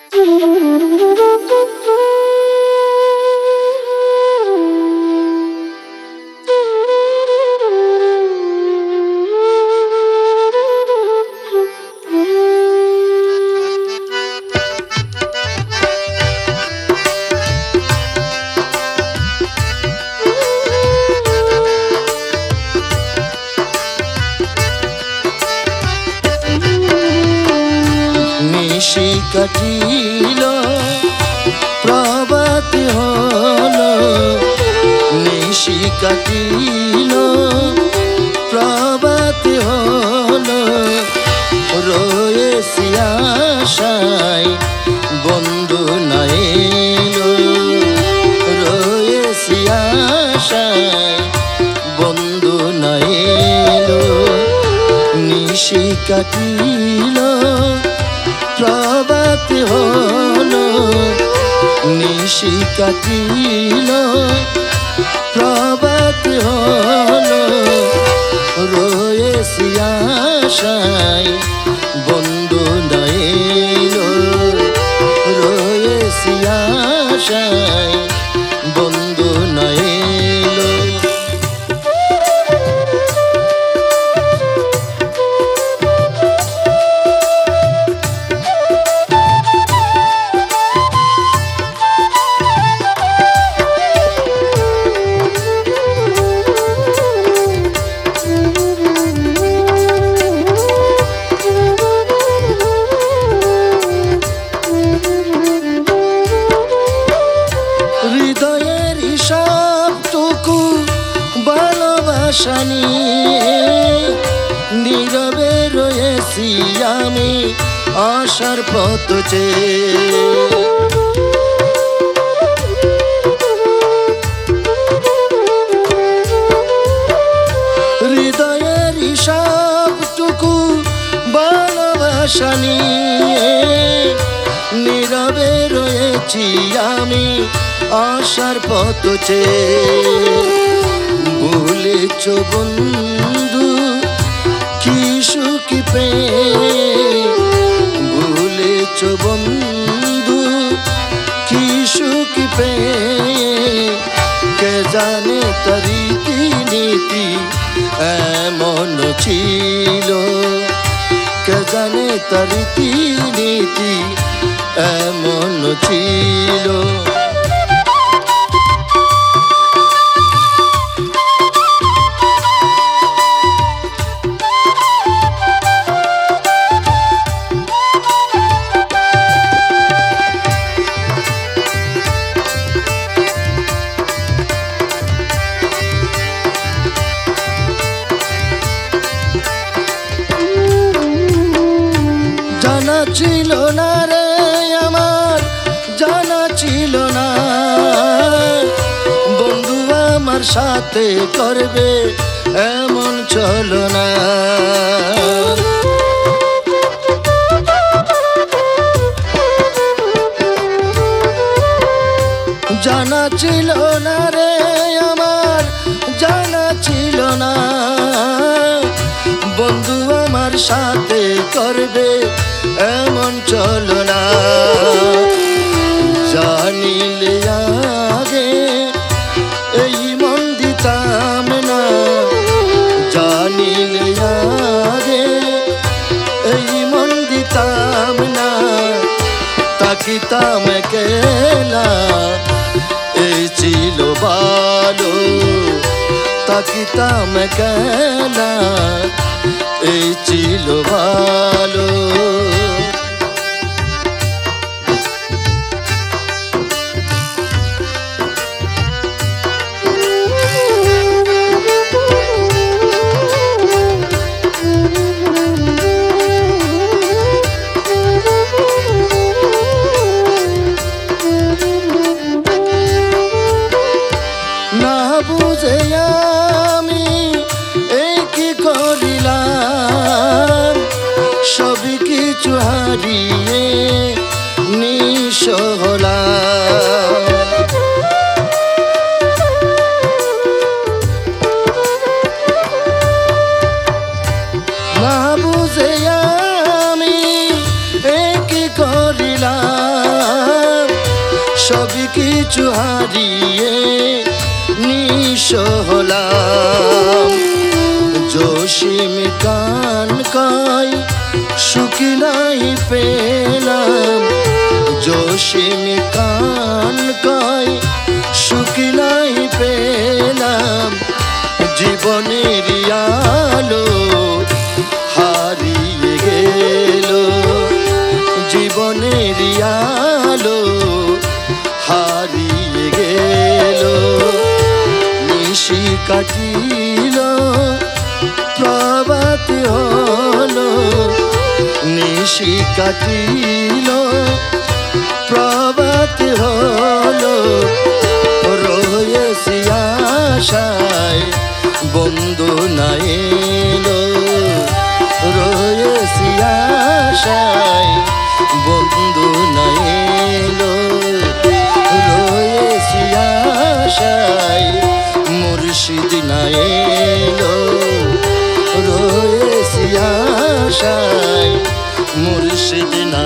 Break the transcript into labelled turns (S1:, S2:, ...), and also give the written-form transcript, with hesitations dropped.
S1: নিশি কাটিল প্রভাত হলো, নিশি কাটিল প্রভাত হলো, রয়েছি আশায় বন্ধু না এলো, রয়েছি আশায় বন্ধু না এলো। নিশি কাটিল প্রভাত হলো, নিশি কাটিল প্রভাত হলো, রয়েছি আশায় বন্ধু না এলো, রয়েছি আশায় বন্ধু না এলো। হৃদয়ের সবটুকু ভালোবাসা নিয়ে নীরবে রয়েছি আমি আশার পথ চেয়ে। হৃদয়ের সবটুকু ভালোবাসা নিয়ে নীরবে রয়েছি আমি আশার পথ চেয়ে। ভুলেছ বন্ধু কি সুখ পেয়ে, ভুলেছ বন্ধু কি সুখ পেয়ে, কে জানে তার রীতিনীতি এমন ছিল, কে জানে তার রীতিনীতি এমন ছিল। জানা ছিল না রে আমার, জানা ছিল না বন্ধু আমার সাথে করবে এমন ছলনা। জানা ছিল না রে আমার, জানা ছিল না বন্ধু আমার সাথে করবে এমন ছলনা। জানিলে আগে এই মন দিতাম না, জানিলে আগে এই মন দিতাম না, তাকিতাম একলা এই ছিল ভালো, তাকিতাম একলা এই ছিল ভালো। না বুঝে আমি এই কি করিলাম, সবই কিছু হারিয়ে নিঃস্ব হলাম। না বুঝে আমি এই কি করিলাম, কিছু হারিয়ে নিঃস্ব হলাম। জসিম কান কয় সুখ নাই পেলাম, জসিম কান কয় সুখ নাই পেলাম। জীবনের আলো হারিয়ে গেল, জীবনের আলো হারিয়ে গেল। নিশি কাটিল প্রভাত হলো, নিশি কাটিল প্রভাত হলো। রয়েছি আশায় বন্ধু না এলো, রয়েছি আশায় বন্ধু না এলো, রয়েছি আশায় মুর্শিদ না এলো, রয়েছি আশায় মুর্শিদ না